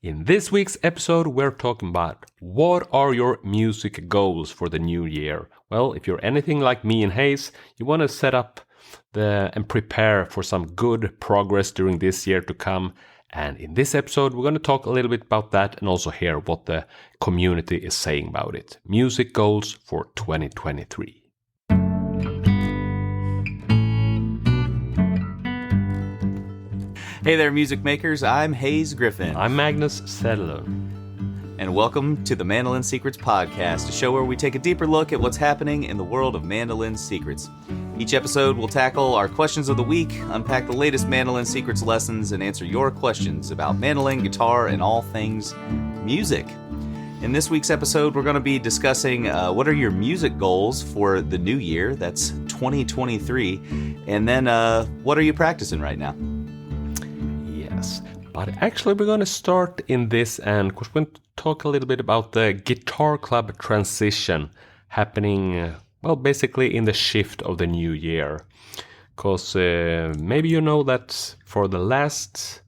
In this week's episode, we're talking about what are your music goals for the new year? Well, if you're anything like me and Hayes, you want to set up and prepare for some good progress during this year to come. And in this episode, we're going to talk a little bit about that and also hear what the community is saying about it. Music goals for 2023. Hey there, music makers. I'm Hayes Griffin. I'm Magnus Sedler. And welcome to the Mandolin Secrets Podcast, a show where we take a deeper look at what's happening in the world of mandolin secrets. Each episode will tackle our questions of the week, unpack the latest mandolin secrets lessons, and answer your questions about mandolin, guitar, and all things music. In this week's episode, we're going to be discussing what are your music goals for the new year, that's 2023, and then what are you practicing right now? Yes, but actually we're going to start in this end because we're going to talk a little bit about the guitar club transition happening, basically in the shift of the new year. Because maybe you know that for the last,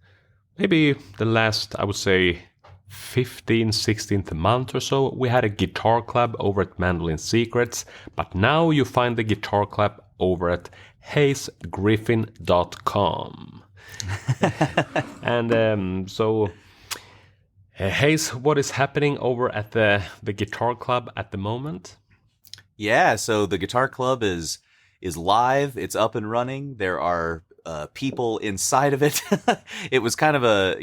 I would say, 16th month or so, we had a guitar club over at Mandolin Secrets, but now you find the guitar club over at hayesgriffin.com. And Hayes, what is happening over at the guitar club at the moment? Yeah, so the guitar club is live. It's up and running. There are people inside of it. It was kind of a,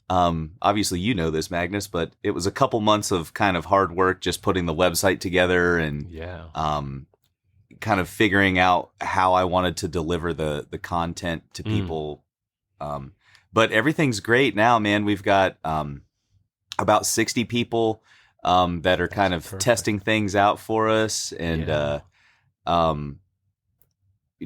obviously you know this, Magnus, but it was a couple months of kind of hard work just putting the website together and kind of figuring out how I wanted to deliver the content to people. But everything's great now, man. We've got about 60 people that are kind of testing things out for us and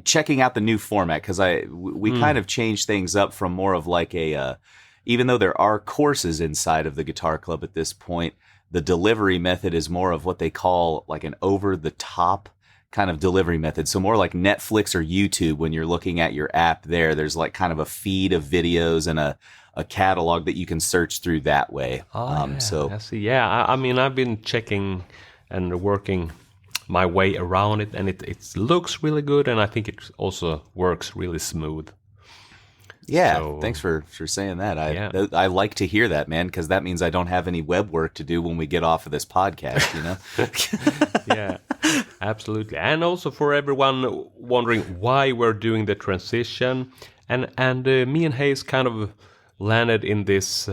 checking out the new format, because we kind of changed things up from more of like a even though there are courses inside of the guitar club at this point, the delivery method is more of what they call like an over-the-top kind of delivery method. So more like Netflix or YouTube when you're looking at your app there's like kind of a feed of videos and a catalog that you can search through that way. So I see. Yeah, I mean, I've been checking and working my way around it, and it looks really good, and I think it also works really smooth. Yeah, so, thanks for saying that. I like to hear that, man, because that means I don't have any web work to do when we get off of this podcast, Yeah, absolutely. And also for everyone wondering why we're doing the transition, and me and Hayes kind of landed in this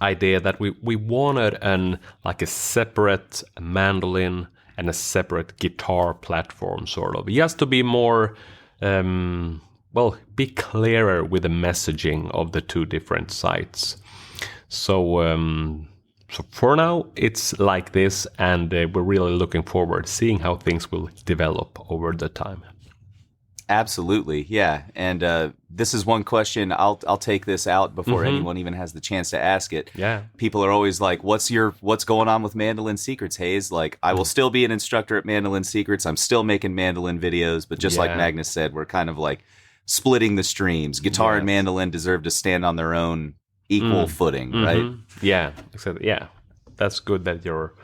idea that we wanted a separate mandolin and a separate guitar platform, sort of, just to be more be clearer with the messaging of the two different sites. So for now, it's like this, and we're really looking forward to seeing how things will develop over the time. Absolutely, yeah. And this is one question. I'll take this out before anyone even has the chance to ask it. Yeah. People are always like, "What's going on with Mandolin Secrets, Hayes?" Like, I will still be an instructor at Mandolin Secrets. I'm still making mandolin videos, but just like Magnus said, we're kind of like splitting the streams. Guitar and mandolin deserve to stand on their own equal footing, right? Yeah, exactly. Yeah, that's good that you're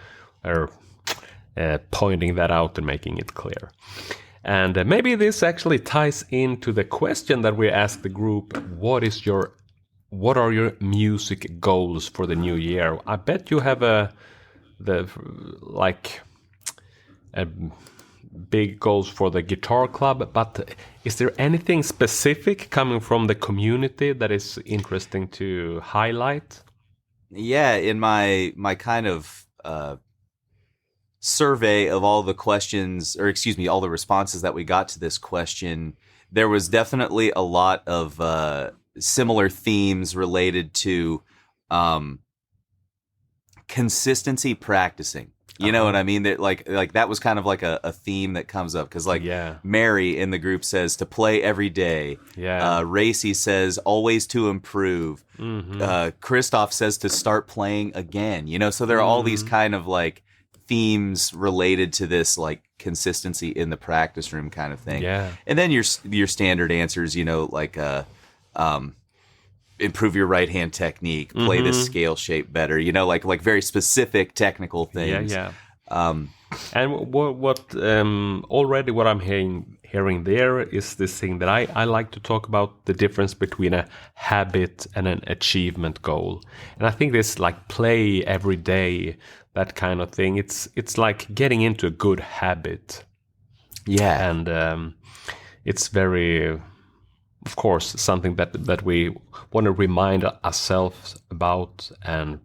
pointing that out and making it clear. And maybe this actually ties into the question that we asked the group: what are your music goals for the new year? I bet you have big goals for the guitar club, but is there anything specific coming from the community that is interesting to highlight? Yeah, in my kind of survey of all the questions, all the responses that we got to this question, there was definitely a lot of similar themes related to consistency practicing. You know what I mean? That like that was kind of like a theme that comes up, because Mary in the group says to play every day. Yeah. Racy says always to improve. Christoph says to start playing again. So there are all these kind of like themes related to this like consistency in the practice room kind of thing. Yeah. And then your standard answers, improve your right hand technique, play this scale shape better, like very specific technical things. Yeah. And what already what I'm hearing there is this thing that I like to talk about, the difference between a habit and an achievement goal. And I think this like play every day, that kind of thing. It's like getting into a good habit. Yeah. And it's very, of course, something that we want to remind ourselves about, and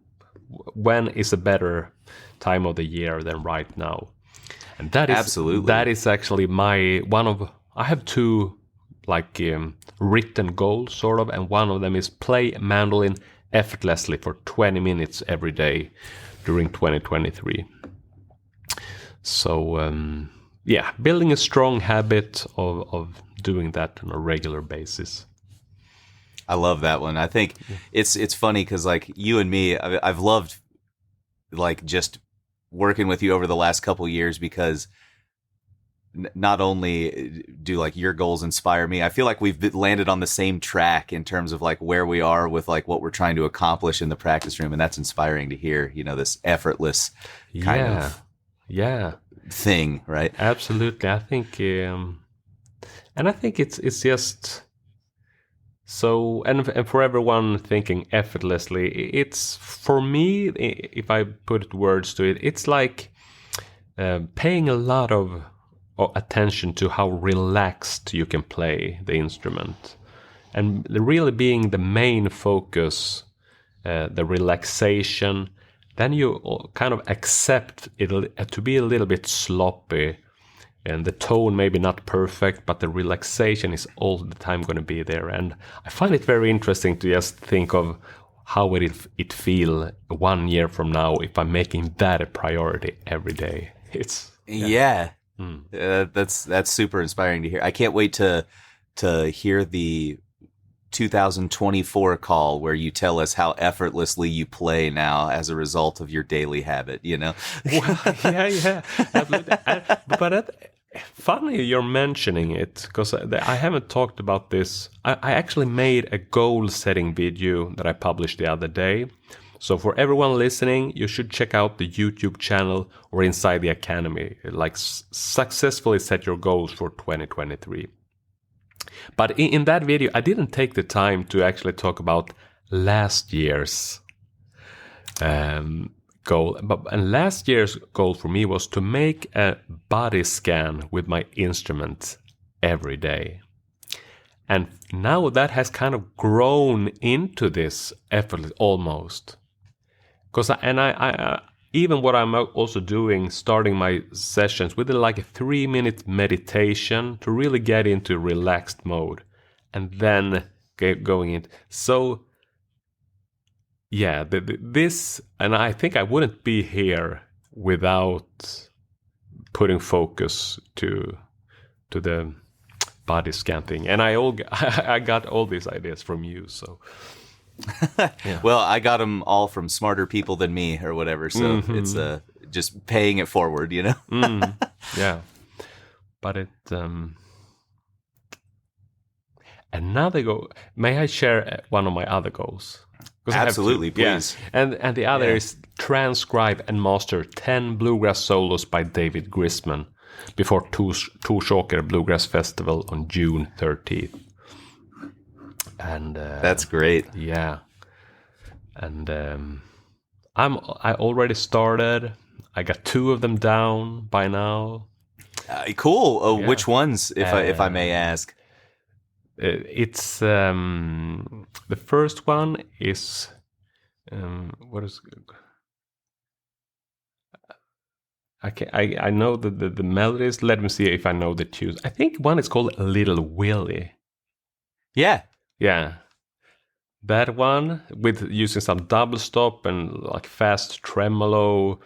when is a better time of the year than right now. And that is Absolutely. That is actually I have two like written goals sort of, and one of them is play mandolin effortlessly for 20 minutes every day during 2023. So building a strong habit of doing that on a regular basis. I love that one. I think it's funny because like you and me, I've loved like just working with you over the last couple years, because not only do like your goals inspire me, I feel like we've landed on the same track in terms of like where we are with like what we're trying to accomplish in the practice room, and that's inspiring to hear. This effortless kind of thing, right? Absolutely. I think, and I think it's just. So, and for everyone thinking effortlessly, it's, for me, if I put words to it, it's like paying a lot of attention to how relaxed you can play the instrument. And really being the main focus, the relaxation, then you kind of accept it to be a little bit sloppy. And the tone maybe not perfect, but the relaxation is all the time going to be there. And I find it very interesting to just think of how will it feel 1 year from now if I'm making that a priority every day. It's that's super inspiring to hear. I can't wait to hear the 2024 call where you tell us how effortlessly you play now as a result of your daily habit. Well, yeah. But funny you're mentioning it, because I haven't talked about this. I actually made a goal-setting video that I published the other day. So for everyone listening, you should check out the YouTube channel or Inside the Academy. Like successfully set your goals for 2023. But in that video, I didn't take the time to actually talk about last year's goal. And last year's goal for me was to make a body scan with my instrument every day. And now that has kind of grown into this effortless almost. Because I even what I'm also doing, starting my sessions with like a 3-minute meditation to really get into relaxed mode, and then going in. So yeah, this, and I think I wouldn't be here without putting focus to the body scan thing. And I got all these ideas from you, so. Yeah. Well, I got them all from smarter people than me or whatever, so it's just paying it forward, Yeah, but it another goal. May I share one of my other goals? Absolutely, please. Yeah. And the other is transcribe and master 10 bluegrass solos by David Grisman before Torsåker Bluegrass Festival on June 13th. And that's great. Yeah. And I already started. I got 2 of them down by now. Cool. Which ones, if I may ask? It's the first one is what is. I know the melodies. Let me see if I know the tunes. I think one is called Little Willie. Yeah. Yeah, that one with using some double stop and like fast tremolo,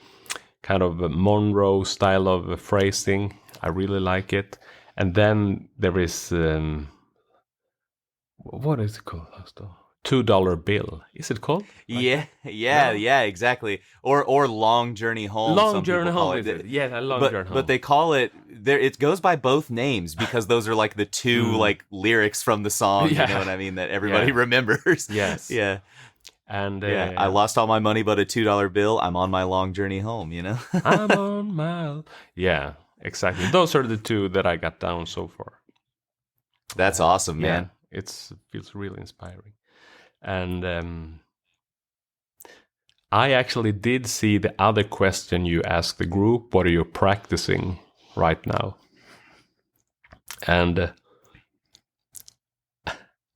kind of a Monroe style of phrasing. I really like it. And then there is what is it called? $2 bill. Is it called? Yeah, exactly. Or Long Journey Home. Long some Journey people call Home. it. Yeah, a Long Journey Home. But they call it there. It goes by both names because those are like the two like lyrics from the song. Yeah. You know what I mean? That everybody remembers. Yes. Yeah. And I lost all my money but a $2 bill. I'm on my long journey home. You know. I'm on my. Yeah, exactly. Those are the two that I got down so far. That's awesome, man. It feels really inspiring. And I actually did see the other question you asked the group. What are you practicing right now? And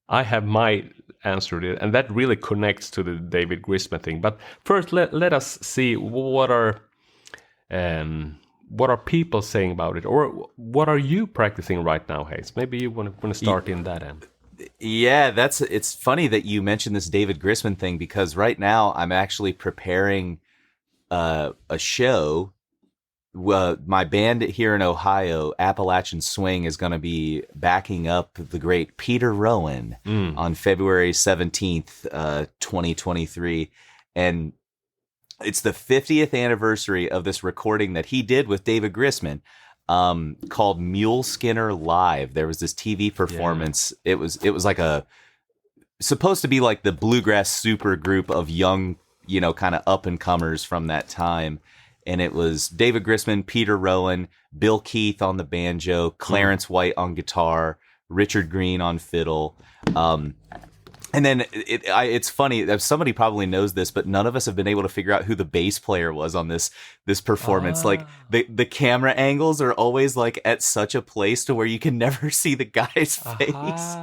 I have my answer to it, and that really connects to the David Grisman thing. But first, let us see what are people saying about it, or what are you practicing right now, Hayes? Maybe you want to start in that end. Yeah, it's funny that you mentioned this David Grisman thing because right now I'm actually preparing a show. My band here in Ohio, Appalachian Swing, is going to be backing up the great Peter Rowan on February 17th, 2023. And it's the 50th anniversary of this recording that he did with David Grisman. Called Mule Skinner Live. There was this TV performance. Yeah. It was like supposed to be like the bluegrass super group of young, kind of up and comers from that time. And it was David Grisman, Peter Rowan, Bill Keith on the banjo, Clarence White on guitar, Richard Green on fiddle. And then it's funny, somebody probably knows this, but none of us have been able to figure out who the bass player was on this performance. Like the camera angles are always like at such a place to where you can never see the guy's face.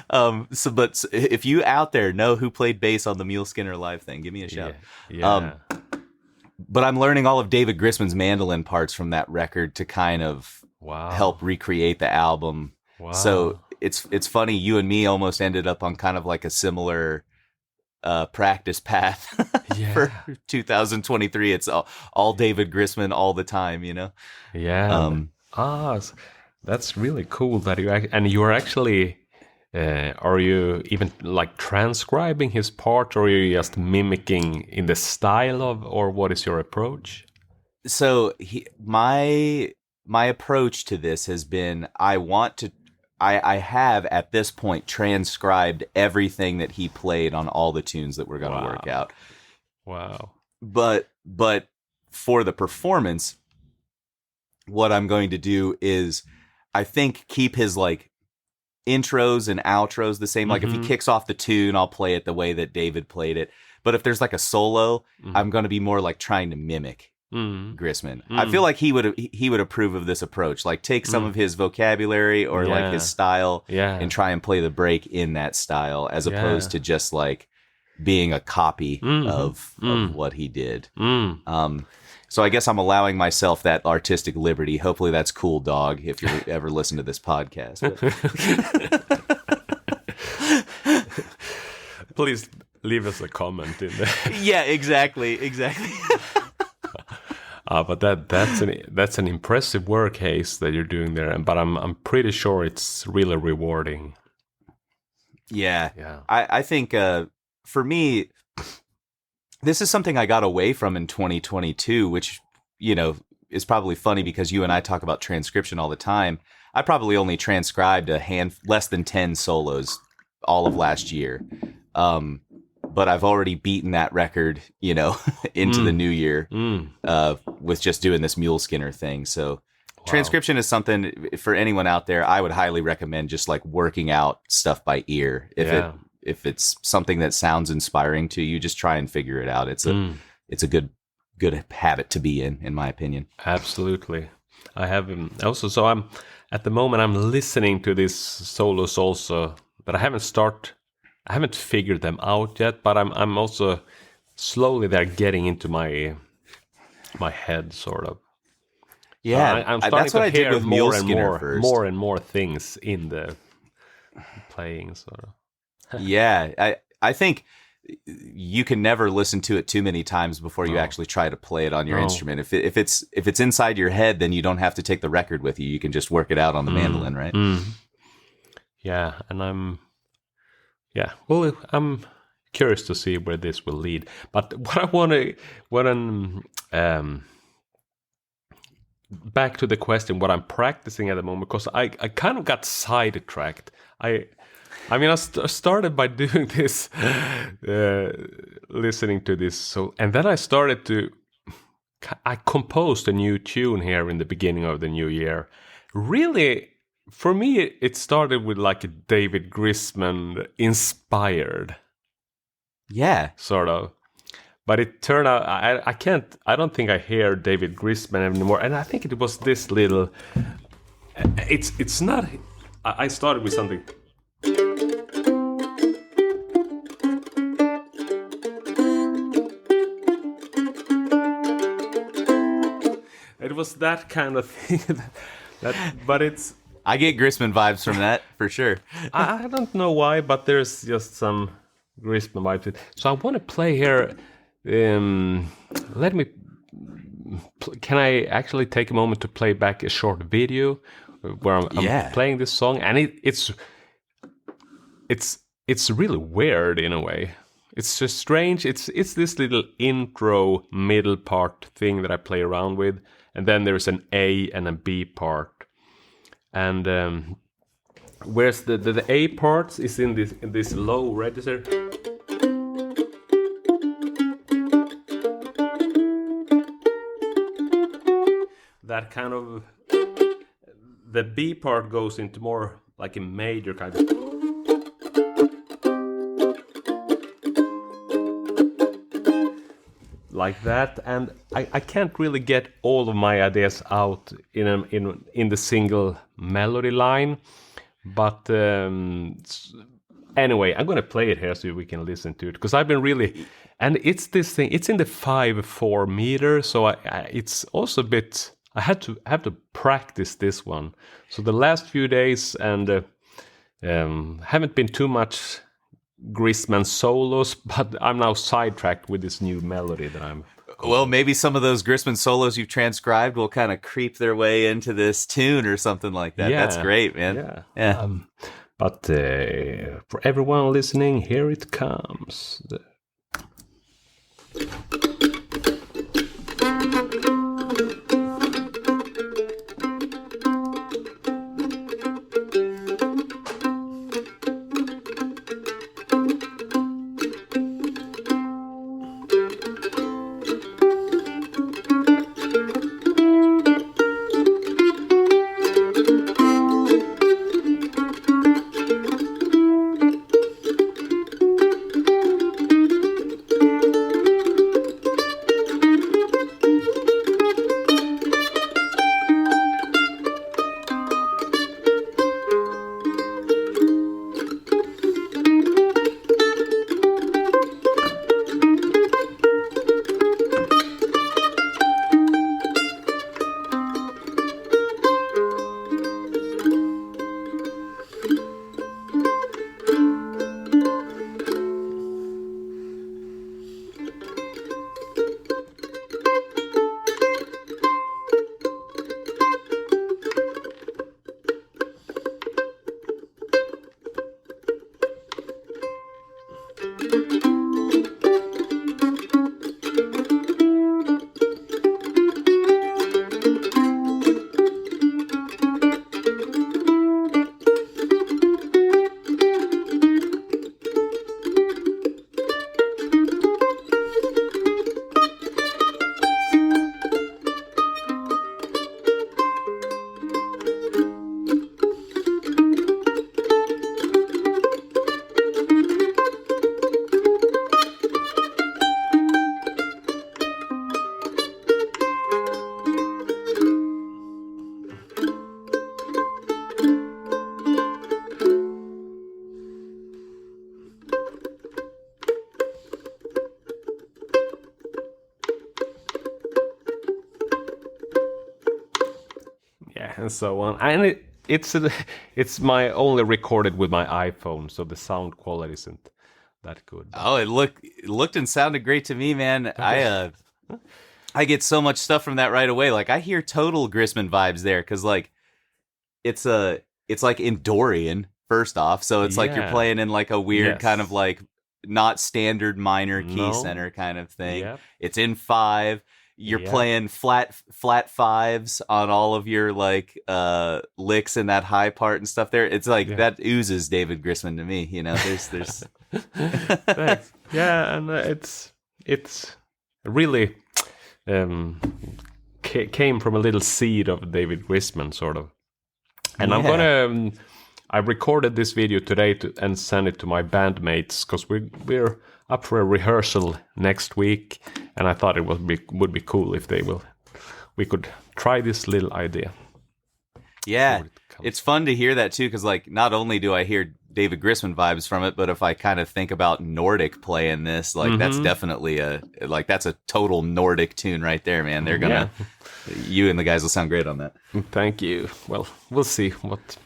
But if you out there know who played bass on the Mule Skinner Live thing, give me a shout. Yeah. But I'm learning all of David Grisman's mandolin parts from that record to kind of help recreate the album. Wow. So it's funny, you and me almost ended up on kind of like a similar practice path for 2023. It's all David Grisman all the time, Yeah. That's really cool that you're actually are you even like transcribing his part, or are you just mimicking in the style of, or what is your approach? So my approach to this has been, I have at this point transcribed everything that he played on all the tunes that we're going to work out. Wow. But for the performance, what I'm going to do is, I think, keep his like intros and outros the same. Like if he kicks off the tune, I'll play it the way that David played it. But if there's like a solo, I'm going to be more like trying to mimic Grisman. I feel like he would approve of this approach. Like take some of his vocabulary or like his style and try and play the break in that style, as opposed to just like being a copy of what he did. So I guess I'm allowing myself that artistic liberty. Hopefully that's cool, dog, if you ever listen to this podcast. Please leave us a comment in there. Yeah, exactly. But that's an impressive work, Hayes, that you're doing there. But I'm pretty sure it's really rewarding. Yeah. I think for me, this is something I got away from in 2022, which, is probably funny because you and I talk about transcription all the time. I probably only transcribed less than 10 solos all of last year. But I've already beaten that record, into the new year with just doing this Mule Skinner thing. So transcription is something for anyone out there. I would highly recommend just like working out stuff by ear. If it's something that sounds inspiring to you, just try and figure it out. It's a good habit to be in my opinion. Absolutely. I have also. So I'm at the moment I'm listening to these solos also, but I haven't figured them out yet. But I'm also slowly they're getting into my head, sort of. Yeah, I'm starting that's what to I hear did with more Mule and Skinner first. more and more things in the playing, sort of. Yeah, I think you can never listen to it too many times before you actually try to play it on your instrument. If it's inside your head, then you don't have to take the record with you. You can just work it out on the mandolin, right? Yeah, and I'm Yeah. Well, I'm curious to see where this will lead. But what I want to, back to the question, what I'm practicing at the moment, because I kind of got sidetracked. I mean, I started by doing this, listening to this, and then I started to. I composed a new tune here in the beginning of the new year. Really, for me, it started with like a David Grisman inspired, Yeah. sort of. But it turned out I don't think I hear David Grisman anymore. And I think it was this little. It's not. I started with something. It was that kind of thing. But it's. I get Grisman vibes from that for sure. I don't know why, but there's just some Grisman vibes. So I want to play here. Let me. Can I actually take a moment to play back a short video where I'm playing this song, and it's really weird in a way. It's just strange. It's this little intro middle part thing that I play around with, and then there's an A and a B part, and whereas the A part is in this low register. That kind of the B part goes into more like a major kind of. Like that, and I can't really get all of my ideas out in the single melody line, but anyway, I'm gonna play it here so we can listen to it, because I've been really, and it's this thing. It's in the 5/4 meter, so it's also a bit. I have to practice this one. So the last few days, and haven't been too much Grisman solos, but I'm now sidetracked with this new melody that I'm. Well, maybe some of those Grisman solos you've transcribed will kind of creep their way into this tune or something like that. Yeah, that's great, man. Yeah. But for everyone listening, here it comes. And so on, and it's my only recorded with my iPhone, so the sound quality isn't that good. Oh, it looked and sounded great to me, man. I get so much stuff from that right away. Like, I hear total Grisman vibes there, because like it's like in Dorian, first off. So it's like you're Yeah. playing in like a weird Yes. kind of like not standard minor key No. center kind of thing. Yep. It's in 5. You're Yep. playing flat 5s on all of your like licks in that high part and stuff there. It's like Yeah. that oozes David Grisman to me, you know. There's Thanks. Yeah, and it's really came from a little seed of David Grisman, sort of. And I'm Yeah. gonna. I recorded this video today and sent it to my bandmates because we're up for a rehearsal next week, and I thought it would be cool if we could try this little idea. Yeah, Before it comes. it's fun to hear that too, because like not only do I hear David Grisman vibes from it, but if I kind of think about Nordic playing this, like that's definitely that's a total Nordic tune right there, man. They're gonna, you and the guys will sound great on that. Thank you. Well, we'll see what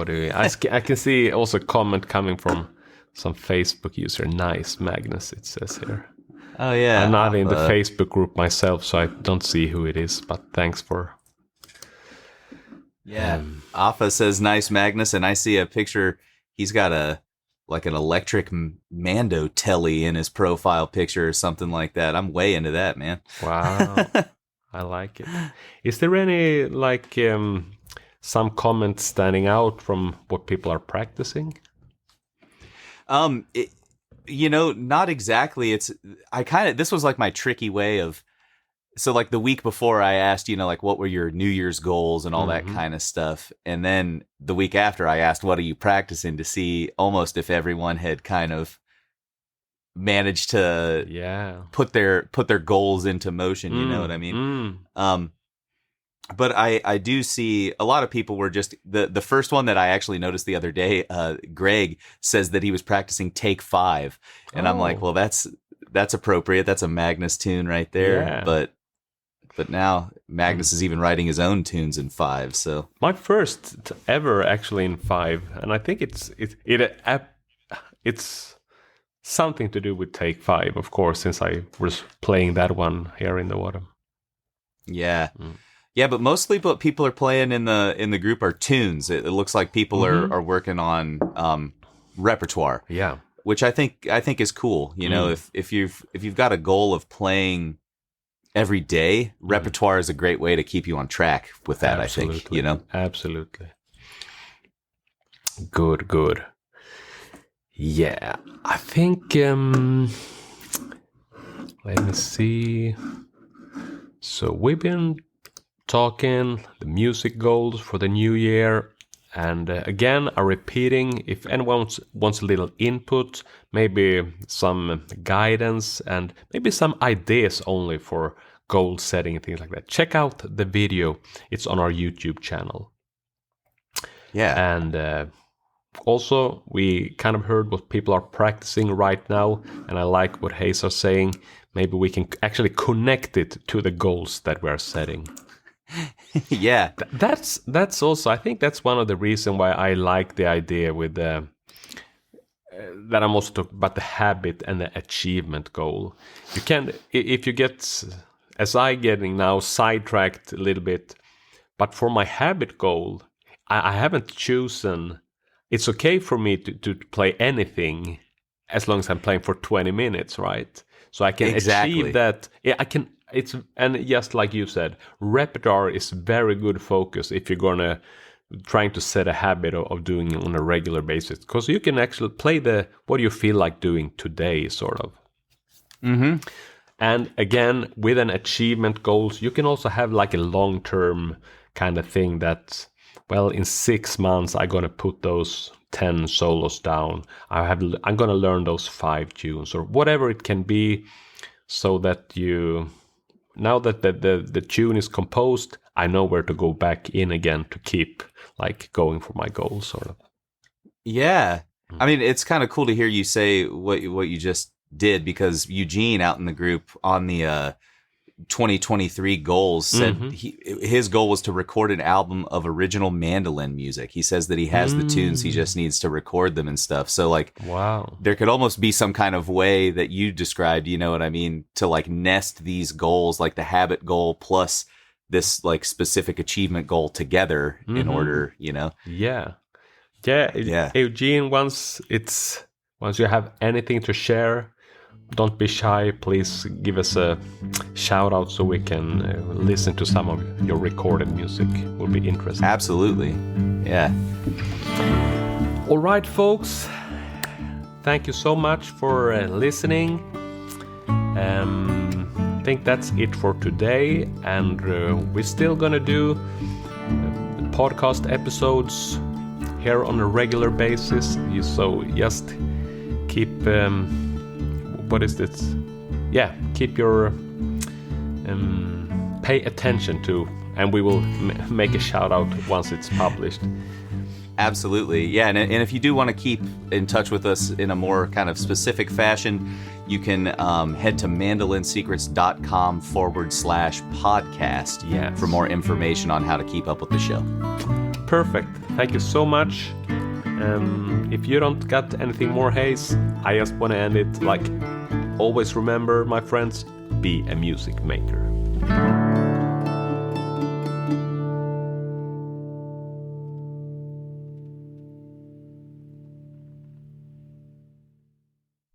do we. I can see also a comment coming from some Facebook user. Nice, Magnus, it says here. Oh yeah, I'm not in the Facebook group myself, so I don't see who it is, but thanks for. Yeah, Alpha says nice, Magnus, and I see a picture. He's got an electric Mando telly in his profile picture or something like that. I'm way into that, man. Wow, I like it. Is there any like some comments standing out from what people are practicing? Not exactly. This was like my tricky way of. So like the week before I asked, like what were your New Year's goals and all that kind of stuff. And then the week after I asked, what are you practicing, to see almost if everyone had kind of managed to put their goals into motion. You know what I mean? But I do see a lot of people were just the first one that I actually noticed the other day. Greg says that he was practicing Take 5. And I'm like, well, that's appropriate. That's a Magnus tune right there. Yeah. But now Magnus is even writing his own tunes in 5. So My first ever actually in 5, and I think it's something to do with Take 5, of course, since I was playing that one here in the autumn. yeah. Yeah, but mostly what people are playing in the group are tunes. It looks like people are working on repertoire. Yeah. Which I think is cool. You know, if you've got a goal of playing every day, repertoire is a great way to keep you on track with that. Absolutely. I think, you know. Absolutely. Good. Yeah, I think. Let me see. So we've been talking the music goals for the new year. And again, I'm repeating, if anyone wants a little input, maybe some guidance and maybe some ideas only for goal setting and things like that, check out the video. It's on our YouTube channel. Yeah. And also, we kind of heard what people are practicing right now. And I like what Hayes are saying. Maybe we can actually connect it to the goals that we're setting. Yeah, That's also, I think that's one of the reasons why I like the idea with that I'm also talking about the habit and the achievement goal. You can, if you get, as I getting now, sidetracked a little bit, but for my habit goal, I haven't chosen. It's okay for me to play anything as long as I'm playing for 20 minutes, right? So I can achieve that. Yeah, I can. And just like you said, repertoire is very good focus if you're gonna trying to set a habit of doing it on a regular basis, because you can actually play what you feel like doing today, sort of. And again, with an achievement goals, you can also have like a long-term kind of thing that, well, in 6 months I'm gonna put those 10 solos down. I'm gonna learn those 5 tunes or whatever it can be, so that now that the tune is composed, I know where to go back in again to keep like going for my goals, sort of. Yeah. I mean, it's kind of cool to hear you say what you just did, because Eugene out in the group on the 2023 goals said his goal was to record an album of original mandolin music. He says that he has the tunes, he just needs to record them and stuff. So like, wow, there could almost be some kind of way that you described, you know what I mean, to like nest these goals, like the habit goal plus this like specific achievement goal together in order, you know? Yeah. Yeah. Eugene, once you have anything to share, don't be shy. Please give us a shout out so we can listen to some of your recorded music. Will be interesting. Absolutely. Yeah. All right, folks. Thank you so much for listening. I think that's it for today, and we're still gonna do podcast episodes here on a regular basis. So just keep keep your pay attention to, and we will make a shout out once it's published. Absolutely. Yeah. And if you do want to keep in touch with us in a more kind of specific fashion, you can head to mandolinsecrets.com/podcast for more information on how to keep up with the show. Perfect. Thank you so much. If you don't got anything more, Hayes, I just want to end it like always. Remember, my friends, be a music maker.